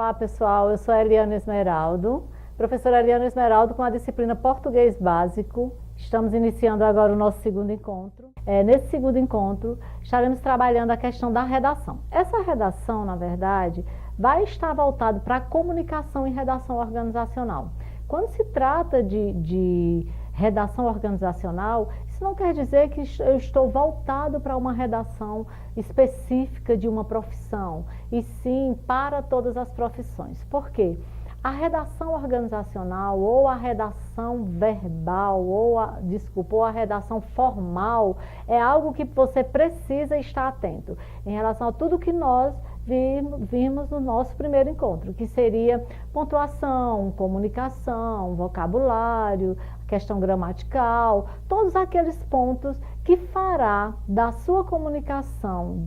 Olá pessoal, eu sou a Eliana Esmeraldo, professora Eliana Esmeraldo com a disciplina Português Básico. Estamos iniciando agora o nosso segundo encontro. Nesse segundo encontro, estaremos trabalhando a questão da redação. Essa redação, na verdade, vai estar voltada para a comunicação e redação organizacional. Quando se trata de redação organizacional, isso não quer dizer que eu estou voltado para uma redação específica de uma profissão, e sim para todas as profissões. Por quê? A redação organizacional, ou a redação verbal, ou a redação formal, é algo que você precisa estar atento em relação a tudo que nós vimos no nosso primeiro encontro, que seria pontuação, comunicação, vocabulário, questão gramatical, todos aqueles pontos que fará da sua comunicação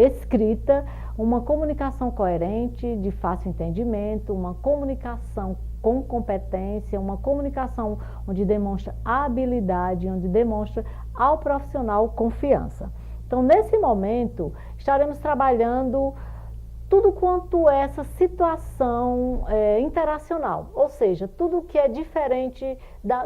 escrita uma comunicação coerente, de fácil entendimento, uma comunicação com competência, uma comunicação onde demonstra habilidade, onde demonstra ao profissional confiança. Então, nesse momento, estaremos trabalhando tudo quanto essa situação interacional, ou seja, tudo que é diferente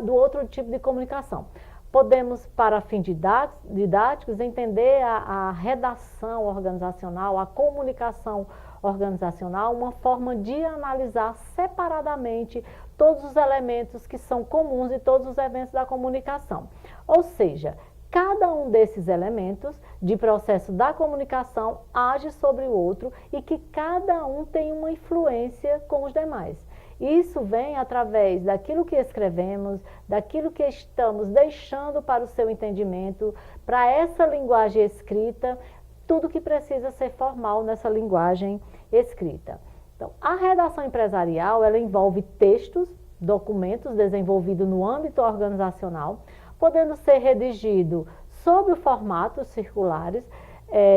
do outro tipo de comunicação. Podemos, para fins didáticos, entender a redação organizacional, a comunicação organizacional, uma forma de analisar separadamente todos os elementos que são comuns em todos os eventos da comunicação. Ou seja, cada um desses elementos de processo da comunicação age sobre o outro e que cada um tem uma influência com os demais. Isso vem através daquilo que escrevemos, daquilo que estamos deixando para o seu entendimento, para essa linguagem escrita, tudo que precisa ser formal nessa linguagem escrita. Então, a redação empresarial, ela envolve textos, documentos desenvolvidos no âmbito organizacional, podendo ser redigido sob o formato circulares,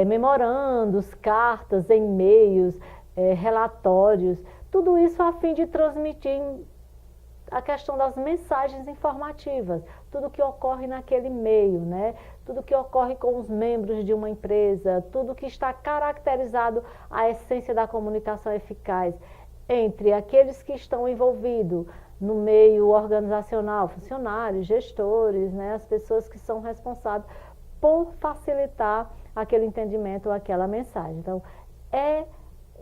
memorandos, cartas, e-mails, relatórios, tudo isso a fim de transmitir a questão das mensagens informativas, tudo que ocorre naquele meio, né? Tudo que ocorre com os membros de uma empresa, tudo que está caracterizado a essência da comunicação eficaz entre aqueles que estão envolvidos no meio organizacional, funcionários, gestores, né, as pessoas que são responsáveis por facilitar aquele entendimento ou aquela mensagem. Então, é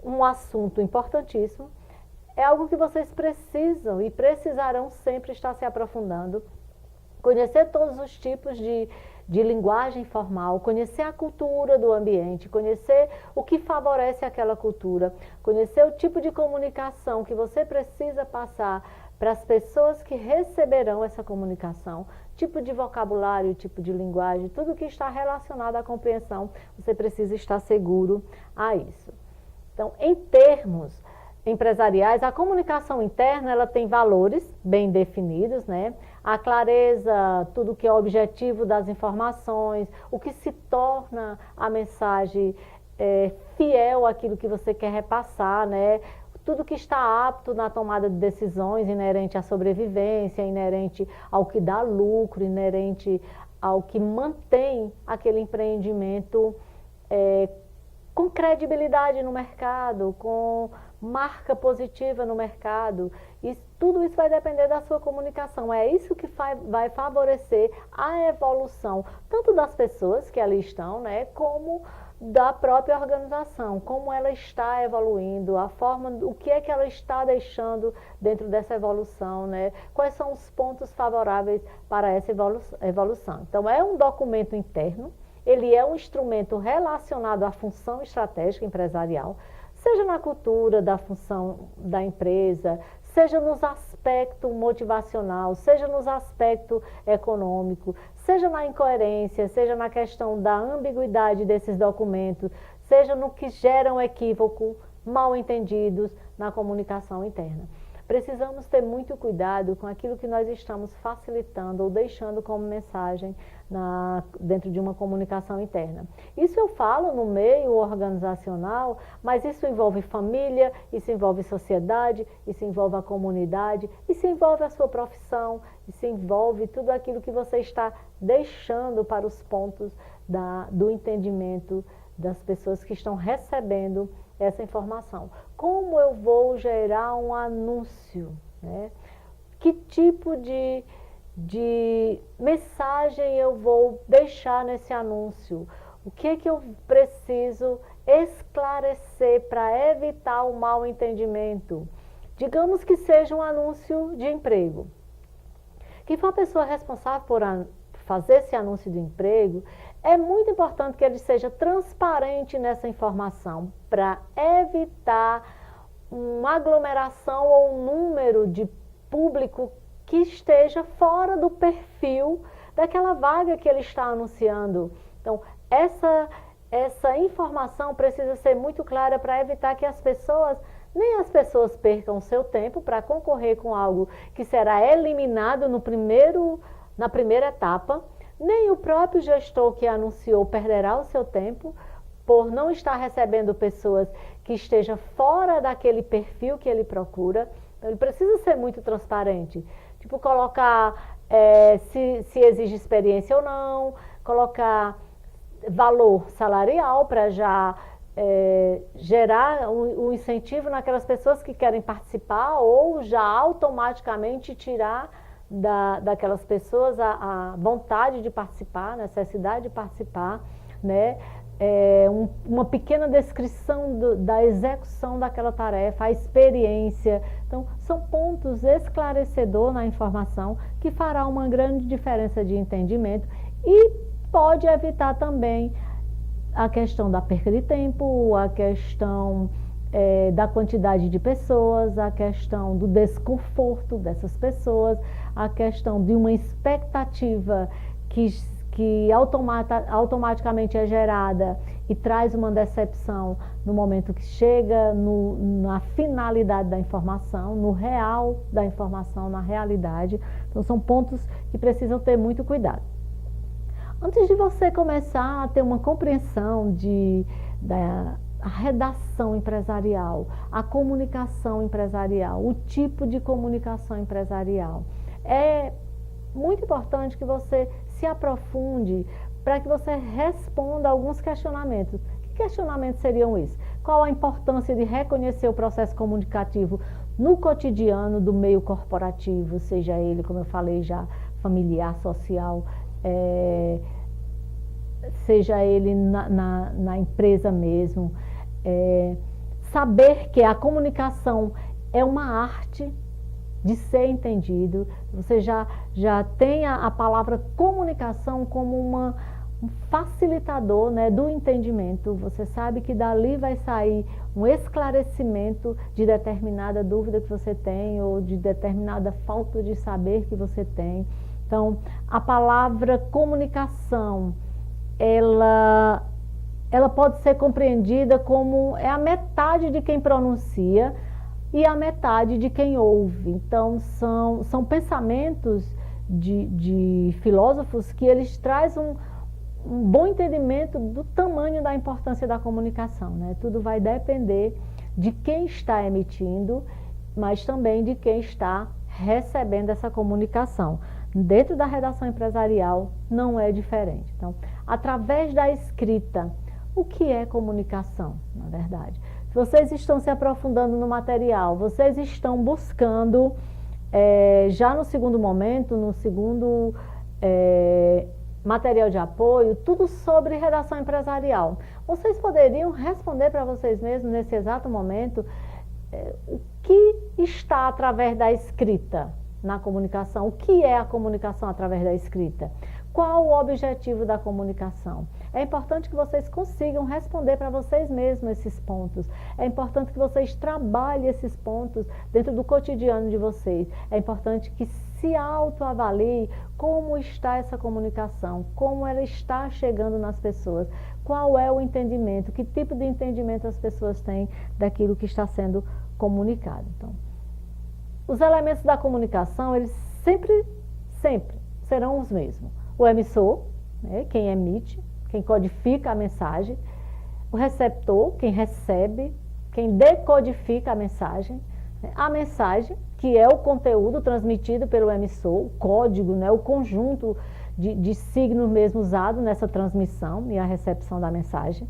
um assunto importantíssimo, é algo que vocês precisam e precisarão sempre estar se aprofundando, conhecer todos os tipos de linguagem formal, conhecer a cultura do ambiente, conhecer o que favorece aquela cultura, conhecer o tipo de comunicação que você precisa passar para as pessoas que receberão essa comunicação, tipo de vocabulário, tipo de linguagem, tudo que está relacionado à compreensão, você precisa estar seguro a isso. Então, em termos empresariais, a comunicação interna, ela tem valores bem definidos, né? A clareza, tudo que é objetivo das informações, o que se torna a mensagem fiel àquilo que você quer repassar, né? Tudo que está apto na tomada de decisões, inerente à sobrevivência, inerente ao que dá lucro, inerente ao que mantém aquele empreendimento com credibilidade no mercado, com marca positiva no mercado. E tudo isso vai depender da sua comunicação. É isso que vai favorecer a evolução, tanto das pessoas que ali estão, né, como da própria organização, como ela está evoluindo, a forma, o que é que ela está deixando dentro dessa evolução, né? Quais são os pontos favoráveis para essa evolução. Então, é um documento interno, ele é um instrumento relacionado à função estratégica empresarial, seja na cultura da função da empresa, seja nos aspectos motivacional, seja nos aspectos econômico, seja na incoerência, seja na questão da ambiguidade desses documentos, seja no que geram equívoco, mal entendidos na comunicação interna. Precisamos ter muito cuidado com aquilo que nós estamos facilitando ou deixando como mensagem dentro de uma comunicação interna. Isso eu falo no meio organizacional, mas isso envolve família, isso envolve sociedade, isso envolve a comunidade, isso envolve a sua profissão, isso envolve tudo aquilo que você está deixando para os pontos do entendimento das pessoas que estão recebendo essa informação? Como eu vou gerar um anúncio, né? Que tipo de mensagem eu vou deixar nesse anúncio? O que eu preciso esclarecer para evitar o mal entendimento? Digamos que seja um anúncio de emprego. Quem for a pessoa responsável por fazer esse anúncio de emprego, é muito importante que ele seja transparente nessa informação para evitar uma aglomeração ou um número de público que esteja fora do perfil daquela vaga que ele está anunciando. Então, essa informação precisa ser muito clara para evitar que nem as pessoas percam seu tempo para concorrer com algo que será eliminado na primeira etapa, nem o próprio gestor que anunciou perderá o seu tempo por não estar recebendo pessoas que estejam fora daquele perfil que ele procura. Então, ele precisa ser muito transparente. Tipo, colocar se exige experiência ou não, colocar valor salarial para já gerar um incentivo naquelas pessoas que querem participar ou já automaticamente tirar daquelas pessoas a vontade de participar, a necessidade de participar, né? Uma pequena descrição da execução daquela tarefa, a experiência. Então, são pontos esclarecedores na informação que fará uma grande diferença de entendimento e pode evitar também a questão da perca de tempo, a questão da quantidade de pessoas, a questão do desconforto dessas pessoas, a questão de uma expectativa que automaticamente é gerada e traz uma decepção no momento que chega na finalidade da informação, no real da informação, na realidade. Então, são pontos que precisam ter muito cuidado. Antes de você começar a ter uma compreensão da redação empresarial, a comunicação empresarial, o tipo de comunicação empresarial, é muito importante que você se aprofunde para que você responda alguns questionamentos. Que questionamentos seriam esses? Qual a importância de reconhecer o processo comunicativo no cotidiano do meio corporativo, seja ele, como eu falei já, familiar, social, seja ele na empresa mesmo. Saber que a comunicação é uma arte de ser entendido. Você já tem a palavra comunicação como um facilitador, né, do entendimento. Você sabe que dali vai sair um esclarecimento de determinada dúvida que você tem ou de determinada falta de saber que você tem. Então, a palavra comunicação, ela pode ser compreendida como a metade de quem pronuncia e a metade de quem ouve. Então, são pensamentos de filósofos que eles trazem um bom entendimento do tamanho da importância da comunicação, né? Tudo vai depender de quem está emitindo, mas também de quem está recebendo essa comunicação. Dentro da redação empresarial não é diferente. Então, através da escrita, o que é comunicação, na verdade? Se vocês estão se aprofundando no material, vocês estão buscando, já no segundo momento, no segundo material de apoio, tudo sobre redação empresarial. Vocês poderiam responder para vocês mesmos, nesse exato momento, o que está através da escrita na comunicação? O que é a comunicação através da escrita? Qual o objetivo da comunicação? É importante que vocês consigam responder para vocês mesmos esses pontos. É importante que vocês trabalhem esses pontos dentro do cotidiano de vocês. É importante que se autoavaliem como está essa comunicação, como ela está chegando nas pessoas, qual é o entendimento, que tipo de entendimento as pessoas têm daquilo que está sendo comunicado. Então, os elementos da comunicação, eles sempre serão os mesmos. O emissor, né, quem emite, quem codifica a mensagem, o receptor, quem recebe, quem decodifica a mensagem, que é o conteúdo transmitido pelo emissor, o código, né, o conjunto de signos mesmo usado nessa transmissão e a recepção da mensagem,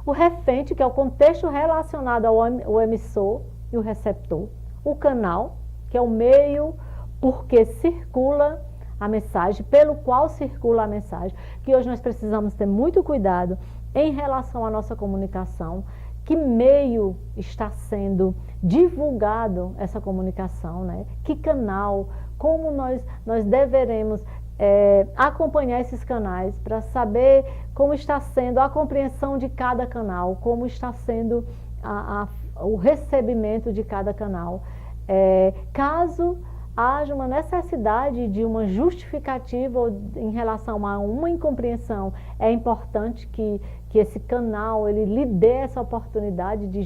o refém, que é o contexto relacionado ao emissor e o receptor, o canal, que é o meio porque circula a mensagem, pelo qual circula a mensagem, que hoje nós precisamos ter muito cuidado em relação à nossa comunicação, que meio está sendo divulgado essa comunicação, né? Que canal, como nós deveremos acompanhar esses canais para saber como está sendo a compreensão de cada canal, como está sendo o recebimento de cada canal. Caso haja uma necessidade de uma justificativa em relação a uma incompreensão, é importante que esse canal ele lhe dê essa oportunidade de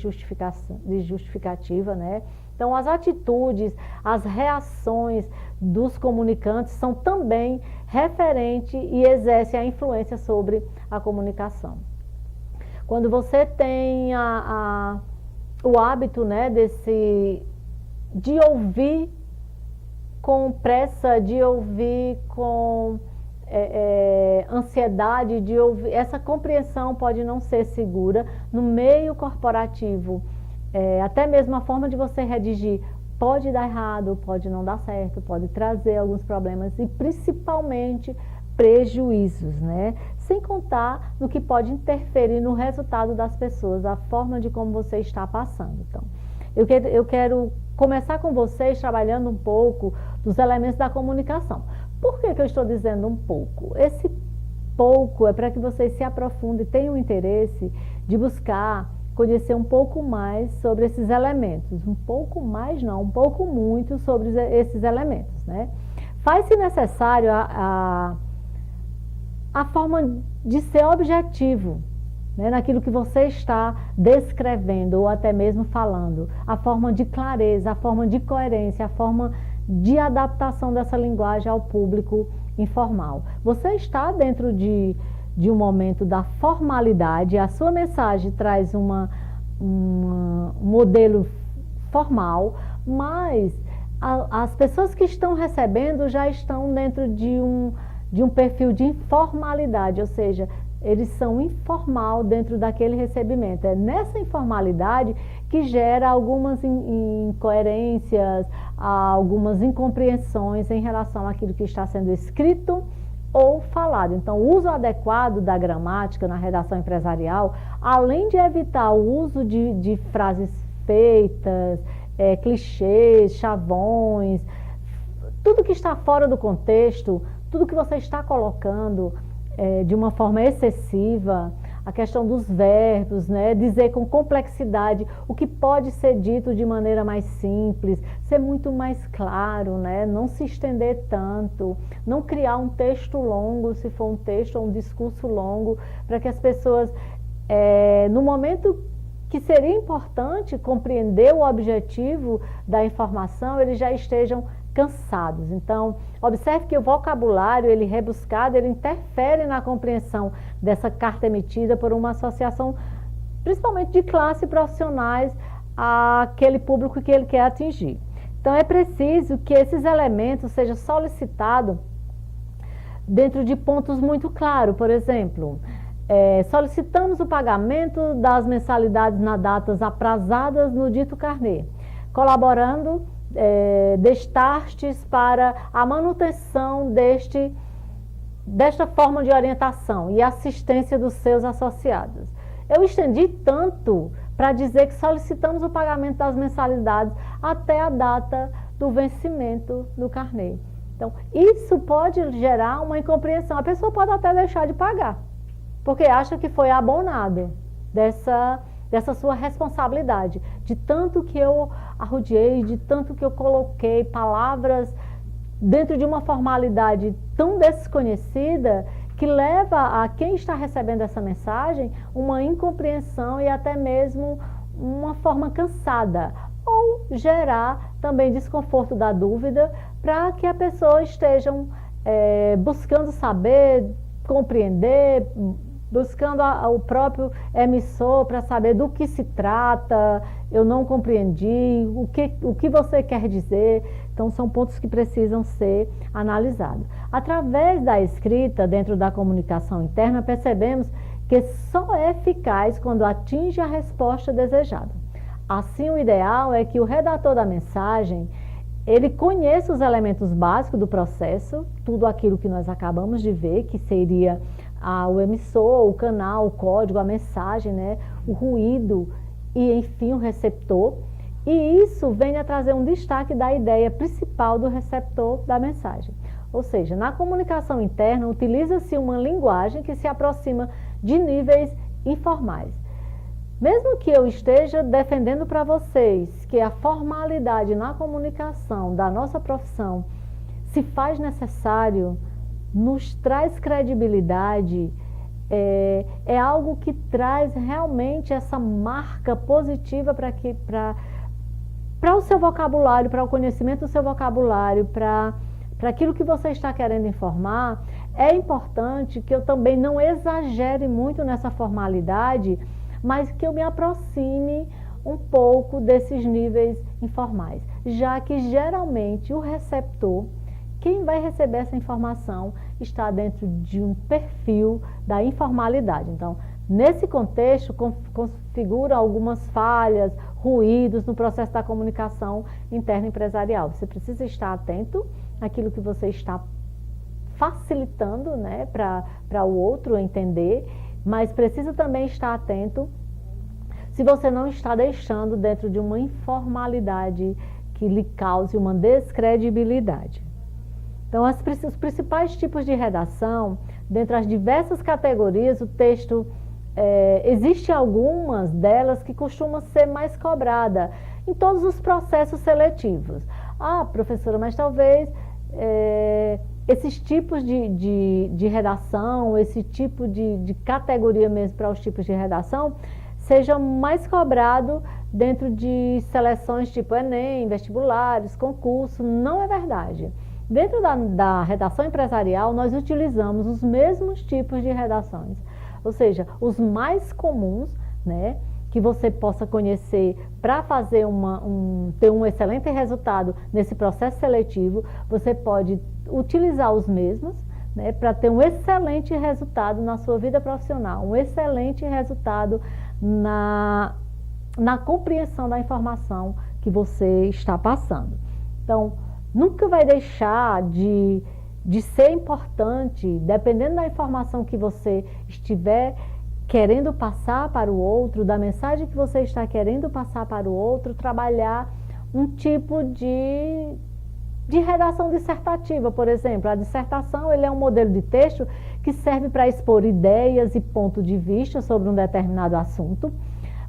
justificativa, né? Então, as atitudes, as reações dos comunicantes são também referentes e exercem a influência sobre a comunicação. Quando você tem o hábito, né, de ouvir com pressa, de ouvir com ansiedade, de ouvir, essa compreensão pode não ser segura no meio corporativo. Até mesmo a forma de você redigir pode dar errado, pode não dar certo, pode trazer alguns problemas e principalmente prejuízos, né? Sem contar no que pode interferir no resultado das pessoas, a forma de como você está passando. Então, eu quero começar com vocês trabalhando um pouco dos elementos da comunicação. Por que eu estou dizendo um pouco? Esse pouco é para que vocês se aprofundem e tenham interesse de buscar conhecer um pouco mais sobre esses elementos. Um pouco mais não, um pouco muito sobre esses elementos, né? Faz-se necessário a forma de ser objetivo, né, naquilo que você está descrevendo ou até mesmo falando, a forma de clareza, a forma de coerência, a forma de adaptação dessa linguagem ao público informal. Você está dentro de um momento da formalidade, a sua mensagem traz um modelo formal, mas as pessoas que estão recebendo já estão dentro de um perfil de informalidade, ou seja, eles são informal dentro daquele recebimento. É nessa informalidade que gera algumas incoerências, algumas incompreensões em relação àquilo que está sendo escrito ou falado. Então, o uso adequado da gramática na redação empresarial, além de evitar o uso de frases feitas, clichês, chavões, tudo que está fora do contexto, tudo que você está colocando de uma forma excessiva, a questão dos verbos, né? Dizer com complexidade o que pode ser dito de maneira mais simples, ser muito mais claro, né? Não se estender tanto, não criar um texto longo, se for um texto ou um discurso longo, para que as pessoas, no momento que seria importante compreender o objetivo da informação, eles já estejam cansados. Então, observe que o vocabulário, ele rebuscado, ele interfere na compreensão dessa carta emitida por uma associação, principalmente de classe profissionais, àquele público que ele quer atingir. Então, é preciso que esses elementos sejam solicitados dentro de pontos muito claros. Por exemplo, solicitamos o pagamento das mensalidades nas datas aprazadas no dito carnê, colaborando destastes para a manutenção desta forma de orientação e assistência dos seus associados. Eu estendi tanto para dizer que solicitamos o pagamento das mensalidades até a data do vencimento do carnê. Então, isso pode gerar uma incompreensão. A pessoa pode até deixar de pagar, porque acha que foi abonado dessa sua responsabilidade, de tanto que eu arrodeei, de tanto que eu coloquei palavras dentro de uma formalidade tão desconhecida que leva a quem está recebendo essa mensagem uma incompreensão e até mesmo uma forma cansada, ou gerar também desconforto da dúvida para que a pessoa esteja buscando saber, compreender, buscando o próprio emissor para saber do que se trata, eu não compreendi, o que você quer dizer. Então, são pontos que precisam ser analisados. Através da escrita, dentro da comunicação interna, percebemos que só é eficaz quando atinge a resposta desejada. Assim, o ideal é que o redator da mensagem, ele conheça os elementos básicos do processo, tudo aquilo que nós acabamos de ver, que seria o emissor, o canal, o código, a mensagem, né, o ruído e, enfim, o receptor. E isso vem a trazer um destaque da ideia principal do receptor da mensagem. Ou seja, na comunicação interna, utiliza-se uma linguagem que se aproxima de níveis informais. Mesmo que eu esteja defendendo para vocês que a formalidade na comunicação da nossa profissão se faz necessário, nos traz credibilidade, é algo que traz realmente essa marca positiva para o seu vocabulário, para o conhecimento do seu vocabulário, para aquilo que você está querendo informar. É importante que eu também não exagere muito nessa formalidade, mas que eu me aproxime um pouco desses níveis informais, já que geralmente o receptor, quem vai receber essa informação, está dentro de um perfil da informalidade. Então, nesse contexto, configura algumas falhas, ruídos no processo da comunicação interna empresarial. Você precisa estar atento àquilo que você está facilitando, né, para o outro entender, mas precisa também estar atento se você não está deixando dentro de uma informalidade que lhe cause uma descredibilidade. Então, os principais tipos de redação, dentre as diversas categorias, o texto, existe algumas delas que costumam ser mais cobrada em todos os processos seletivos. Ah, professora, mas talvez esses tipos de redação, esse tipo de categoria mesmo para os tipos de redação, seja mais cobrado dentro de seleções tipo Enem, vestibulares, concurso. Não é verdade. Dentro da redação empresarial, nós utilizamos os mesmos tipos de redações, ou seja, os mais comuns, né, que você possa conhecer para fazer ter um excelente resultado nesse processo seletivo. Você pode utilizar os mesmos, né, para ter um excelente resultado na sua vida profissional, um excelente resultado na compreensão da informação que você está passando. Então, nunca vai deixar de ser importante, dependendo da informação que você estiver querendo passar para o outro, da mensagem que você está querendo passar para o outro, trabalhar um tipo de redação dissertativa, por exemplo. A dissertação, ele é um modelo de texto que serve para expor ideias e pontos de vista sobre um determinado assunto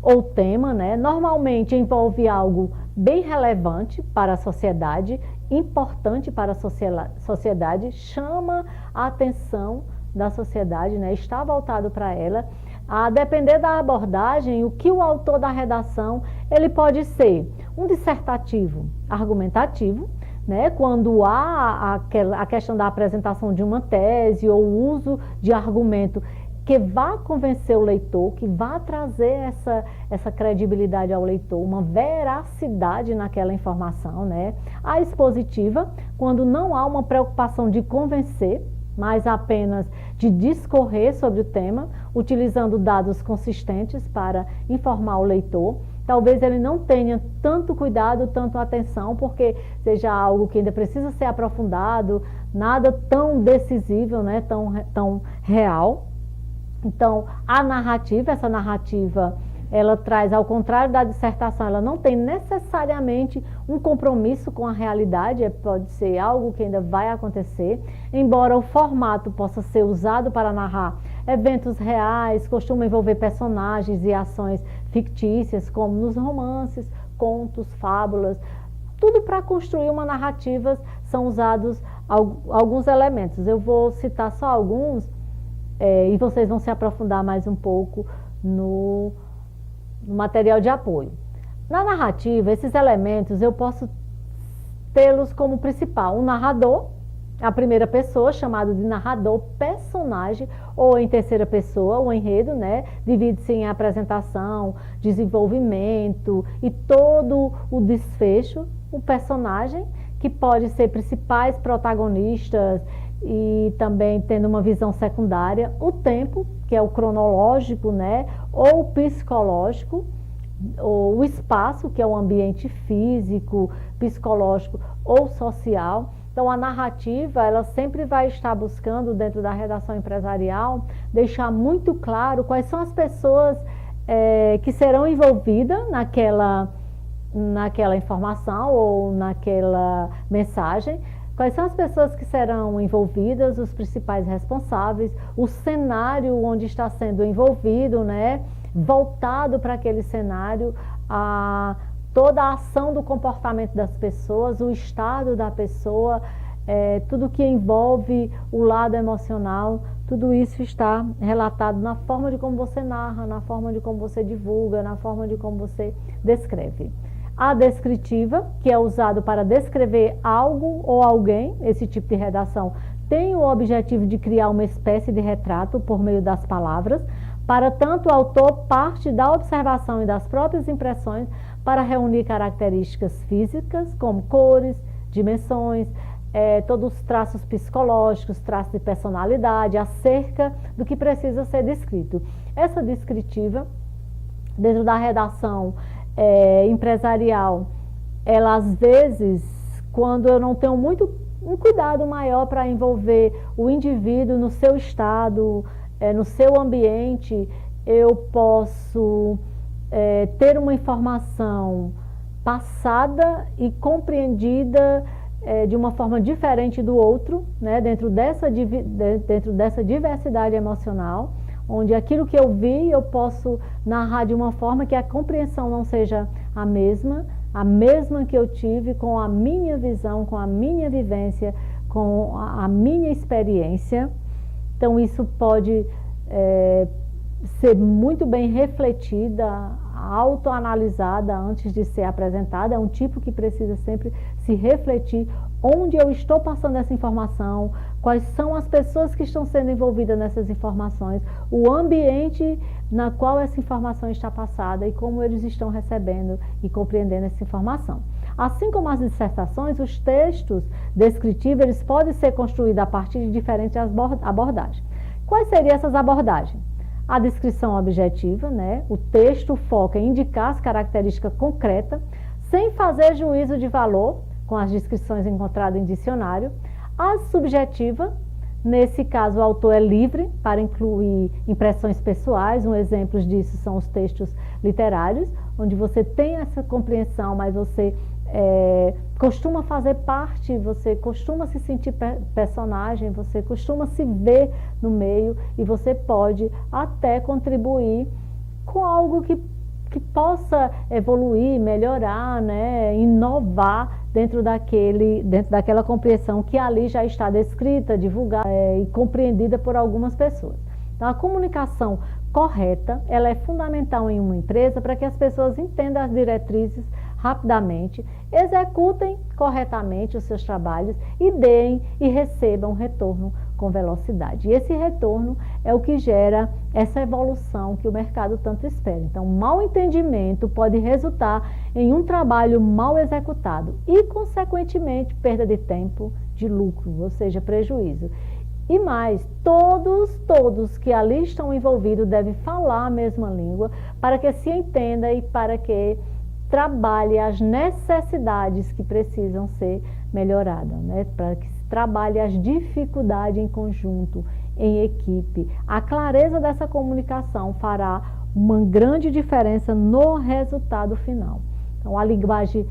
ou tema, né? Normalmente envolve algo bem relevante para a sociedade, importante para a sociedade, chama a atenção da sociedade, né? Está voltado para ela. A depender da abordagem, o que o autor da redação, ele pode ser um dissertativo argumentativo, né? Quando há a questão da apresentação de uma tese ou o uso de argumento que vá convencer o leitor, que vá trazer essa credibilidade ao leitor, uma veracidade naquela informação, né? A expositiva, quando não há uma preocupação de convencer, mas apenas de discorrer sobre o tema, utilizando dados consistentes para informar o leitor. Talvez ele não tenha tanto cuidado, tanto atenção, porque seja algo que ainda precisa ser aprofundado, nada tão decisivo, né? tão real. Então, essa narrativa, ela traz, ao contrário da dissertação, ela não tem necessariamente um compromisso com a realidade, pode ser algo que ainda vai acontecer, embora o formato possa ser usado para narrar eventos reais, costuma envolver personagens e ações fictícias, como nos romances, contos, fábulas. Tudo para construir uma narrativa são usados alguns elementos. Eu vou citar só alguns, e vocês vão se aprofundar mais um pouco no material de apoio. Na narrativa, esses elementos eu posso tê-los como principal. Um narrador, a primeira pessoa, chamado de narrador personagem, ou em terceira pessoa, o enredo, né? Divide-se em apresentação, desenvolvimento e todo o desfecho. O personagem, que pode ser principais protagonistas, e também tendo uma visão secundária, o tempo, que é o cronológico, né, ou o psicológico, ou o espaço, que é o ambiente físico, psicológico ou social. Então, a narrativa, ela sempre vai estar buscando, dentro da redação empresarial, deixar muito claro quais são as pessoas que serão envolvidas naquela informação ou naquela mensagem, quais são as pessoas que serão envolvidas, os principais responsáveis, o cenário onde está sendo envolvido, né? Voltado para aquele cenário, toda a ação do comportamento das pessoas, o estado da pessoa, tudo que envolve o lado emocional, tudo isso está relatado na forma de como você narra, na forma de como você divulga, na forma de como você descreve. A descritiva, que é usado para descrever algo ou alguém, esse tipo de redação tem o objetivo de criar uma espécie de retrato por meio das palavras. Para tanto, o autor parte da observação e das próprias impressões para reunir características físicas, como cores, dimensões, todos os traços psicológicos, traços de personalidade, acerca do que precisa ser descrito. Essa descritiva, dentro da redação empresarial, ela às vezes, quando eu não tenho um cuidado maior para envolver o indivíduo no seu estado, no seu ambiente, eu posso ter uma informação passada e compreendida de uma forma diferente do outro, né, dentro dessa diversidade emocional, onde aquilo que eu vi eu posso narrar de uma forma que a compreensão não seja a mesma que eu tive com a minha visão, com a minha vivência, com a minha experiência. Então isso pode ser muito bem refletida, autoanalisada antes de ser apresentada. É um tipo que precisa sempre se refletir onde eu estou passando essa informação, quais são as pessoas que estão sendo envolvidas nessas informações, o ambiente na qual essa informação está passada e como eles estão recebendo e compreendendo essa informação. Assim como as dissertações, os textos descritivos, eles podem ser construídos a partir de diferentes abordagens. Quais seriam essas abordagens? A descrição objetiva, né? O texto foca em indicar as características concretas, sem fazer juízo de valor, com as descrições encontradas em dicionário. A subjetiva, nesse caso o autor é livre para incluir impressões pessoais. Um exemplo disso são os textos literários, onde você tem essa compreensão, mas você costuma fazer parte, você costuma se sentir personagem, você costuma se ver no meio e você pode até contribuir com algo que possa evoluir, melhorar, né, inovar dentro daquela compreensão que ali já está descrita, divulgada e compreendida por algumas pessoas. Então, a comunicação correta, ela é fundamental em uma empresa para que as pessoas entendam as diretrizes rapidamente, executem corretamente os seus trabalhos e deem e recebam retorno com velocidade. E esse retorno é o que gera essa evolução que o mercado tanto espera. Então, mau entendimento pode resultar em um trabalho mal executado e, consequentemente, perda de tempo, de lucro, ou seja, prejuízo. E mais, todos que ali estão envolvidos devem falar a mesma língua para que se entenda e para que trabalhe as necessidades que precisam ser melhoradas, né? Para que se trabalhe as dificuldades em conjunto, em equipe. A clareza dessa comunicação fará uma grande diferença no resultado final. Então, a linguagem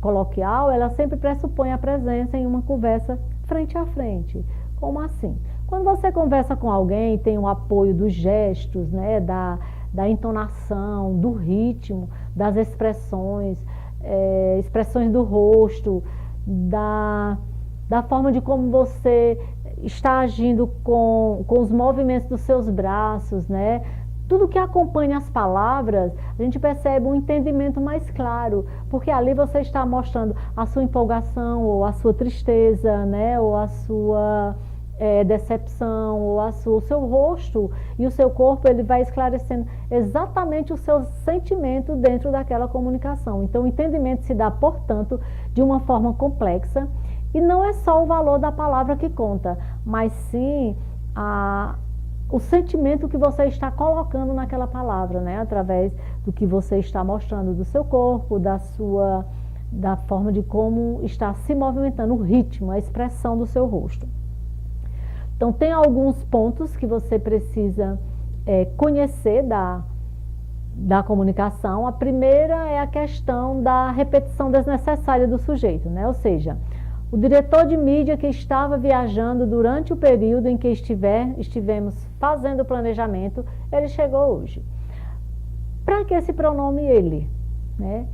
coloquial, ela sempre pressupõe a presença em uma conversa frente a frente. Como assim? Quando você conversa com alguém, tem o apoio dos gestos, né, da entonação, do ritmo, das expressões, expressões do rosto, da forma de como você está agindo com os movimentos dos seus braços, né? Tudo que acompanha as palavras, a gente percebe um entendimento mais claro, porque ali você está mostrando a sua empolgação, ou a sua tristeza, né? Ou a sua decepção, ou o seu rosto e o seu corpo, ele vai esclarecendo exatamente o seu sentimento dentro daquela comunicação. Então, o entendimento se dá, portanto, de uma forma complexa E não é só o valor da palavra que conta, mas sim o sentimento que você está colocando naquela palavra, né? Através do que você está mostrando do seu corpo, da forma de como está se movimentando, o ritmo, a expressão do seu rosto. Então, tem alguns pontos que você precisa conhecer da comunicação. A primeira é a questão da repetição desnecessária do sujeito, né? Ou seja, o diretor de mídia que estava viajando durante o período em que estivemos fazendo o planejamento, ele chegou hoje. Para que esse pronome ele? Né?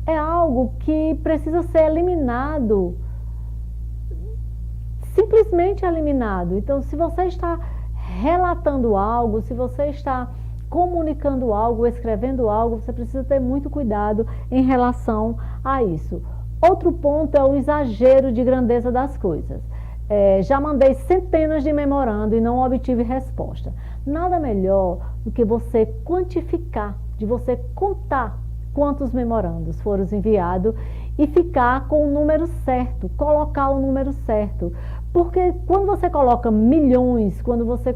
É algo que precisa ser eliminado, simplesmente eliminado. Então, se você está relatando algo, se você está comunicando algo, escrevendo algo, você precisa ter muito cuidado em relação a isso. Outro ponto é o exagero de grandeza das coisas. Já mandei centenas de memorando e não obtive resposta. Nada melhor do que você quantificar, de você contar quantos memorandos foram enviados e ficar com o número certo, colocar o número certo. Porque quando você coloca milhões, quando você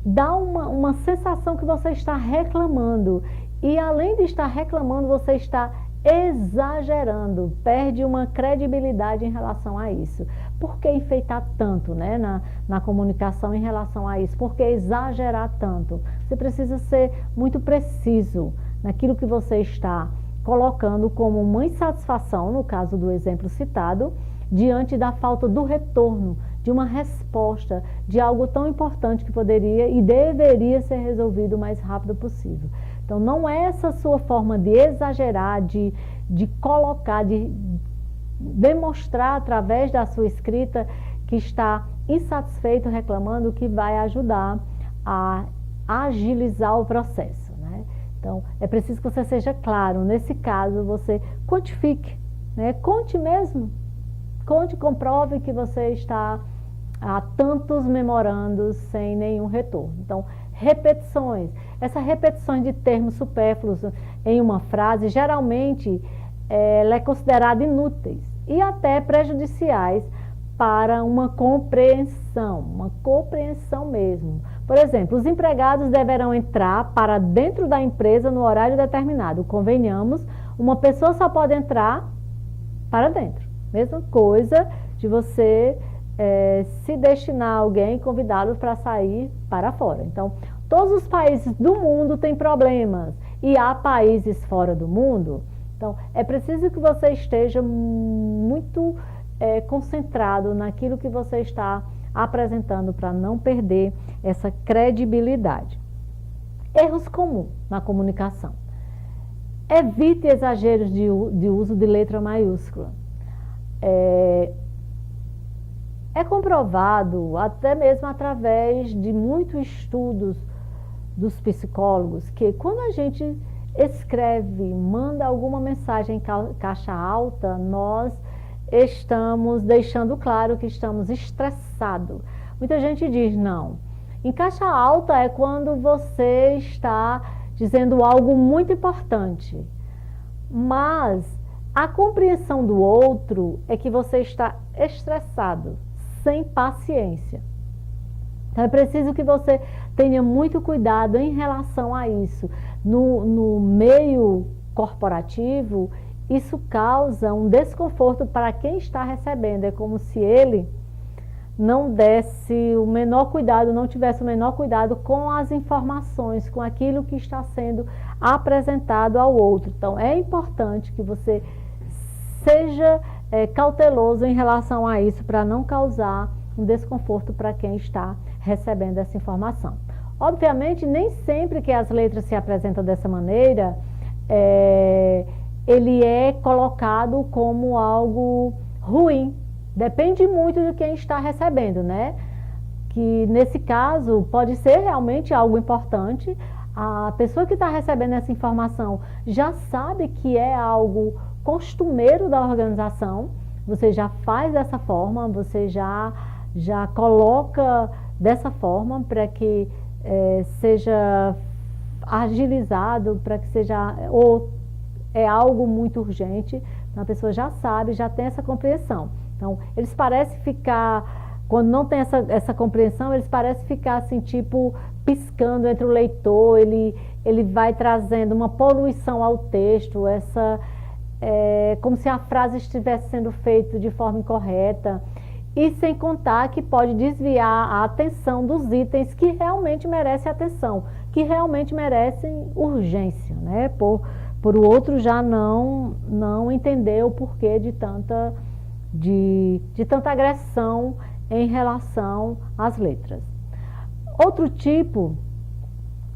dá uma sensação que você está reclamando. E além de estar reclamando, você está exagerando, perde uma credibilidade em relação a isso. Por que enfeitar tanto, né, na comunicação em relação a isso? Por que exagerar tanto? Você precisa ser muito preciso naquilo que você está colocando como uma insatisfação, no caso do exemplo citado, diante da falta do retorno, de uma resposta, de algo tão importante que poderia e deveria ser resolvido o mais rápido possível. Então, não é essa sua forma de exagerar, de colocar, de demonstrar através da sua escrita que está insatisfeito, reclamando, que vai ajudar a agilizar o processo, né? Então, é preciso que você seja claro. Nesse caso, você quantifique, né? Conte mesmo. Conte, comprove que você está a tantos memorandos sem nenhum retorno. Então, repetições. Essas repetições de termos supérfluos em uma frase, geralmente, ela é considerada inúteis e até prejudiciais para uma compreensão mesmo. Por exemplo, os empregados deverão entrar para dentro da empresa no horário determinado. Convenhamos, uma pessoa só pode entrar para dentro. Mesma coisa de você se destinar a alguém e convidá-lo para sair para fora. Então, todos os países do mundo têm problemas e há países fora do mundo. Então, é preciso que você esteja muito concentrado naquilo que você está apresentando para não perder essa credibilidade. Erros comuns na comunicação. Evite exageros de uso de letra maiúscula. É comprovado, até mesmo através de muitos estudos dos psicólogos, que quando a gente escreve, manda alguma mensagem em caixa alta, nós estamos deixando claro que estamos estressados. Muita gente diz, não, em caixa alta é quando você está dizendo algo muito importante, mas a compreensão do outro é que você está estressado, sem paciência. Então é preciso que você tenha muito cuidado em relação a isso. No meio corporativo, isso causa um desconforto para quem está recebendo. É como se ele não desse o menor cuidado, não tivesse o menor cuidado com as informações, com aquilo que está sendo apresentado ao outro. Então é importante que você seja cauteloso em relação a isso, para não causar um desconforto para quem está recebendo essa informação. Obviamente, nem sempre que as letras se apresentam dessa maneira, ele é colocado como algo ruim. Depende muito de quem está recebendo, né? Que nesse caso pode ser realmente algo importante. A pessoa que está recebendo essa informação já sabe que é algo costumeiro da organização, você já faz dessa forma, você já coloca dessa forma para que seja agilizado, para que seja, ou é algo muito urgente, Então a pessoa já sabe, já tem essa compreensão. Então eles parecem ficar, quando não tem essa compreensão, eles parecem ficar assim, tipo, piscando entre o leitor, ele vai trazendo uma poluição ao texto, como se a frase estivesse sendo feita de forma incorreta. E sem contar que pode desviar a atenção dos itens que realmente merecem atenção, que realmente merecem urgência, né? Por o outro já não entender o porquê de tanta agressão em relação às letras. Outro tipo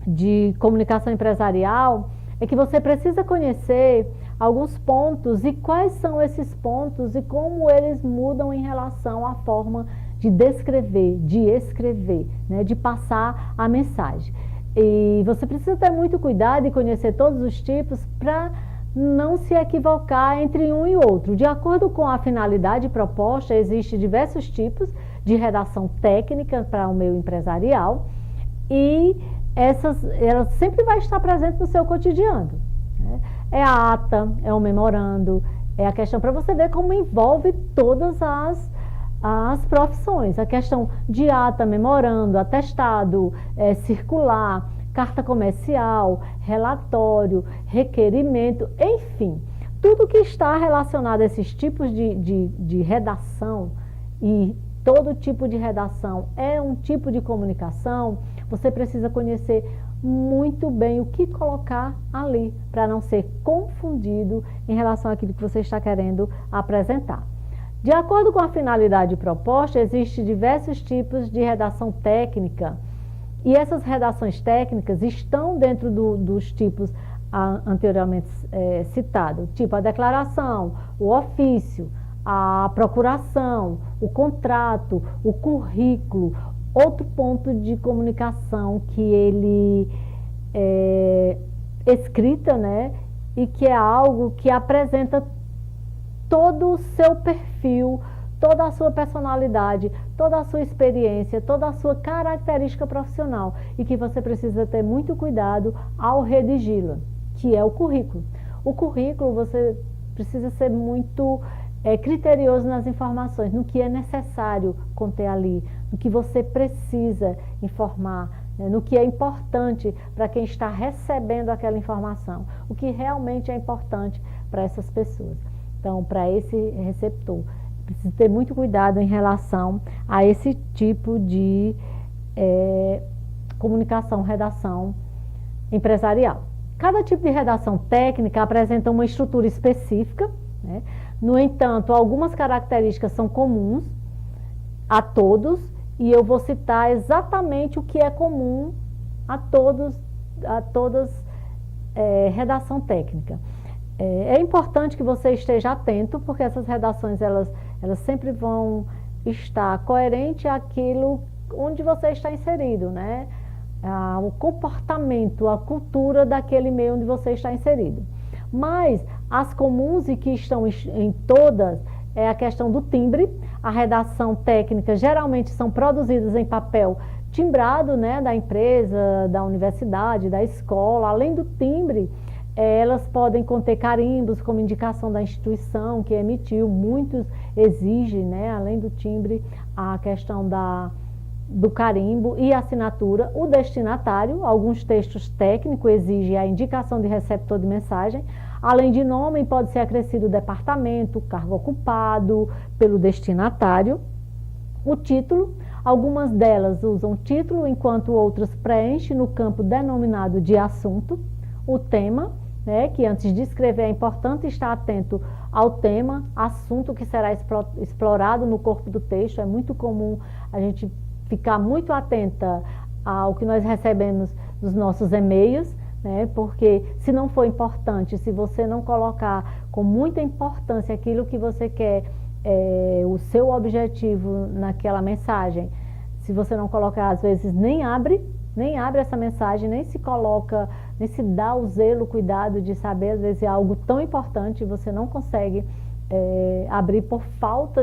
de comunicação empresarial é que você precisa conhecer alguns pontos e quais são esses pontos e como eles mudam em relação à forma de descrever, de escrever, né, de passar a mensagem. E você precisa ter muito cuidado e conhecer todos os tipos para não se equivocar entre um e outro. De acordo com a finalidade proposta, existem diversos tipos de redação técnica para o meio empresarial e ela sempre vai estar presente no seu cotidiano, né? É a ata, é o memorando, é a questão para você ver como envolve todas as profissões. A questão de ata, memorando, atestado, circular, carta comercial, relatório, requerimento, enfim. Tudo que está relacionado a esses tipos de redação, e todo tipo de redação é um tipo de comunicação, você precisa conhecer muito bem o que colocar ali, para não ser confundido em relação àquilo que você está querendo apresentar. De acordo com a finalidade proposta, existem diversos tipos de redação técnica, e essas redações técnicas estão dentro dos tipos anteriormente citados, tipo a declaração, o ofício, a procuração, o contrato, o currículo. Outro ponto de comunicação que ele é escrita, né, e que é algo que apresenta todo o seu perfil, toda a sua personalidade, toda a sua experiência, toda a sua característica profissional e que você precisa ter muito cuidado ao redigi-la, que é o currículo. O currículo você precisa ser muito criterioso nas informações, no que é necessário conter ali, no que você precisa informar, né, no que é importante para quem está recebendo aquela informação, o que realmente é importante para essas pessoas. Então, para esse receptor, precisa ter muito cuidado em relação a esse tipo de comunicação, redação empresarial. Cada tipo de redação técnica apresenta uma estrutura específica, né? No entanto, algumas características são comuns a todos, e eu vou citar exatamente o que é comum a todas redação técnica. É importante que você esteja atento, porque essas redações elas sempre vão estar coerentes àquilo onde você está inserido, né? O comportamento, a cultura daquele meio onde você está inserido. Mas as comuns e que estão em todas é a questão do timbre. A redação técnica geralmente são produzidas em papel timbrado, né, da empresa, da universidade, da escola. Além do timbre, elas podem conter carimbos como indicação da instituição que emitiu. Muitos exigem, né, além do timbre, a questão do carimbo e assinatura. O destinatário, alguns textos técnicos exigem a indicação de receptor de mensagem. Além de nome, pode ser acrescido o departamento, cargo ocupado pelo destinatário. O título, algumas delas usam título, enquanto outras preenchem no campo denominado de assunto. O tema, né, que antes de escrever é importante estar atento ao tema, assunto que será explorado no corpo do texto. É muito comum a gente ficar muito atenta ao que nós recebemos nos nossos e-mails, né? Porque se não for importante, se você não colocar com muita importância aquilo que você quer, o seu objetivo naquela mensagem, se você não colocar, às vezes nem abre essa mensagem, nem se coloca, nem se dá o zelo, o cuidado de saber, às vezes é algo tão importante e você não consegue abrir por falta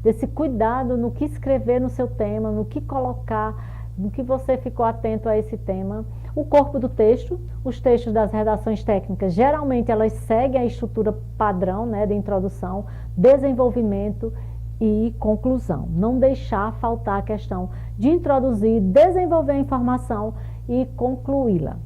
desse cuidado no que escrever no seu tema, no que colocar, no que você ficou atento a esse tema. O corpo do texto, os textos das redações técnicas, geralmente elas seguem a estrutura padrão, né, de introdução, desenvolvimento e conclusão. Não deixar faltar a questão de introduzir, desenvolver a informação e concluí-la.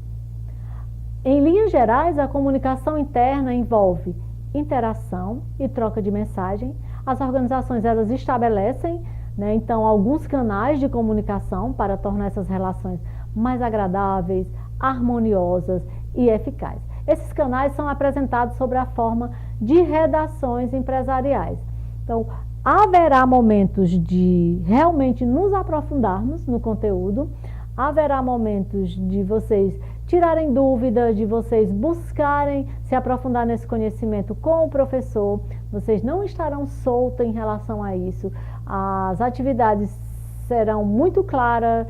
Em linhas gerais, a comunicação interna envolve interação e troca de mensagem. As organizações elas estabelecem, né, então, alguns canais de comunicação para tornar essas relações mais agradáveis, harmoniosas e eficazes. Esses canais são apresentados sob a forma de redações empresariais. Então, haverá momentos de realmente nos aprofundarmos no conteúdo, haverá momentos de vocês tirarem dúvidas, de vocês buscarem se aprofundar nesse conhecimento com o professor. Vocês não estarão soltos em relação a isso. As atividades serão muito claras,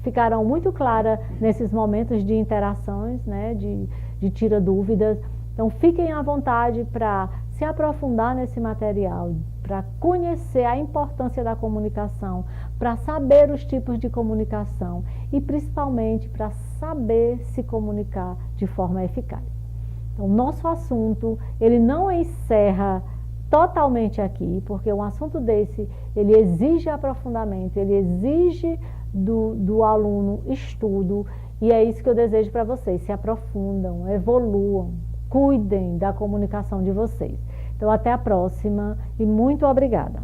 ficarão muito claras nesses momentos de interações, né, de tira dúvidas. Então, fiquem à vontade para se aprofundar nesse material, para conhecer a importância da comunicação, para saber os tipos de comunicação e, principalmente, para saber se comunicar de forma eficaz. Então, nosso assunto, ele não encerra totalmente aqui, porque um assunto desse, ele exige aprofundamento, ele exige do aluno estudo, e é isso que eu desejo para vocês, se aprofundam, evoluam, cuidem da comunicação de vocês. Então, até a próxima e muito obrigada.